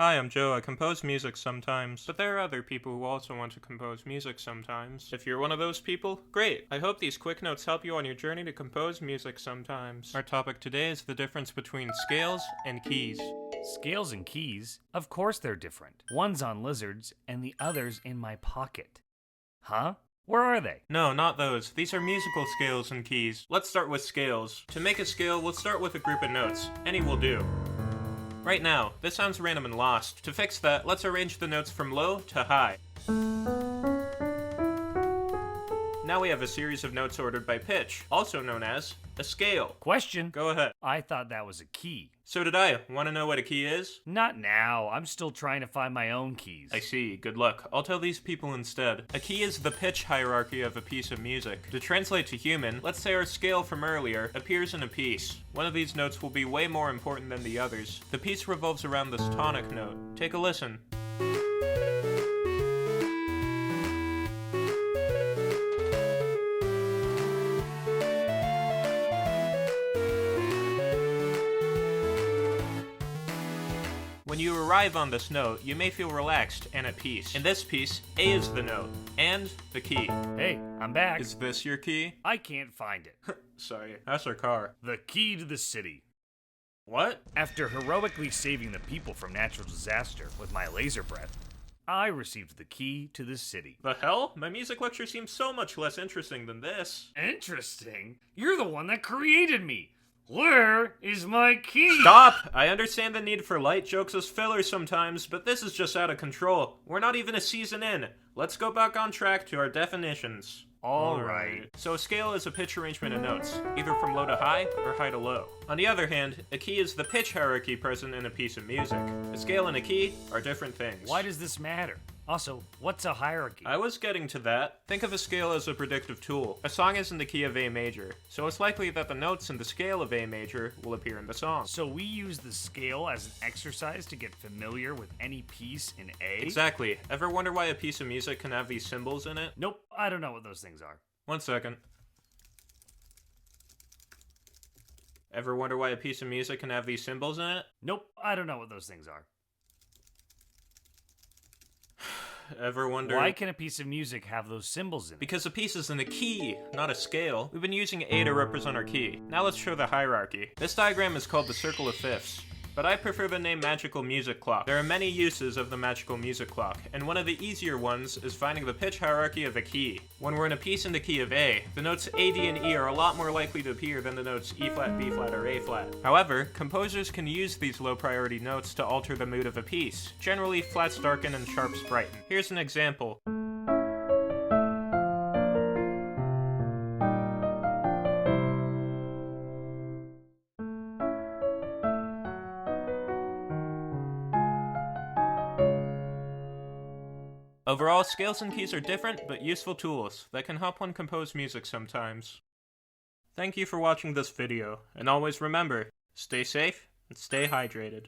Hi, I'm Joe. I compose music sometimes, but there are other people who also want to compose music sometimes. If you're one of those people, great! I hope these quick notes help you on your journey to compose music sometimes. Our topic today is the difference between scales and keys. Scales and keys? Of course they're different. One's on lizards, and the other's in my pocket. Huh? Where are they? No, not those. These are musical scales and keys. Let's start with scales. To make a scale, we'll start with a group of notes. Any will do. Right now, this sounds random and lost. To fix that, let's arrange the notes from low to high. Now we have a series of notes ordered by pitch, also known as a scale. Question? Go ahead. I thought that was a key. So did I. Want to know what a key is? Not now. I'm still trying to find my own keys. I see. Good luck. I'll tell these people instead. A key is the pitch hierarchy of a piece of music. To translate to human, let's say our scale from earlier appears in a piece. One of these notes will be way more important than the others. The piece revolves around this tonic note. Take a listen. When you arrive on this note, you may feel relaxed and at peace. In this piece, A is the note, and the key. Hey, I'm back. Is this your key? I can't find it. Sorry, that's our car. The key to the city. What? After heroically saving the people from natural disaster with my laser breath, I received the key to the city. The hell? My music lecture seems so much less interesting than this. Interesting? You're the one that created me. Where is my key? Stop! I understand the need for light jokes as filler sometimes, but this is just out of control. We're not even a season in. Let's go back on track to our definitions. Alright. So a scale is a pitch arrangement of notes, either from low to high or high to low. On the other hand, a key is the pitch hierarchy present in a piece of music. A scale and a key are different things. Why does this matter? Also, what's a hierarchy? I was getting to that. Think of a scale as a predictive tool. A song is in the key of A major, so it's likely that the notes in the scale of A major will appear in the song. So we use the scale as an exercise to get familiar with any piece in A? Exactly. Ever wonder why a piece of music can have these symbols in it? Nope, I don't know what those things are. 1 second. Ever wonder why a piece of music can have these symbols in it? Nope, I don't know what those things are. Ever wonder... Why can a piece of music have those symbols in it? Because a piece is in a key, not a scale. We've been using A to represent our key. Now let's show the hierarchy. This diagram is called the circle of fifths, but I prefer the name magical music clock. There are many uses of the magical music clock, and one of the easier ones is finding the pitch hierarchy of a key. When we're in a piece in the key of A, the notes A, D, and E are a lot more likely to appear than the notes E flat, B flat, or A flat. However, composers can use these low priority notes to alter the mood of a piece. Generally, flats darken and sharps brighten. Here's an example. Overall, scales and keys are different but useful tools that can help one compose music sometimes. Thank you for watching this video, and always remember, stay safe and stay hydrated.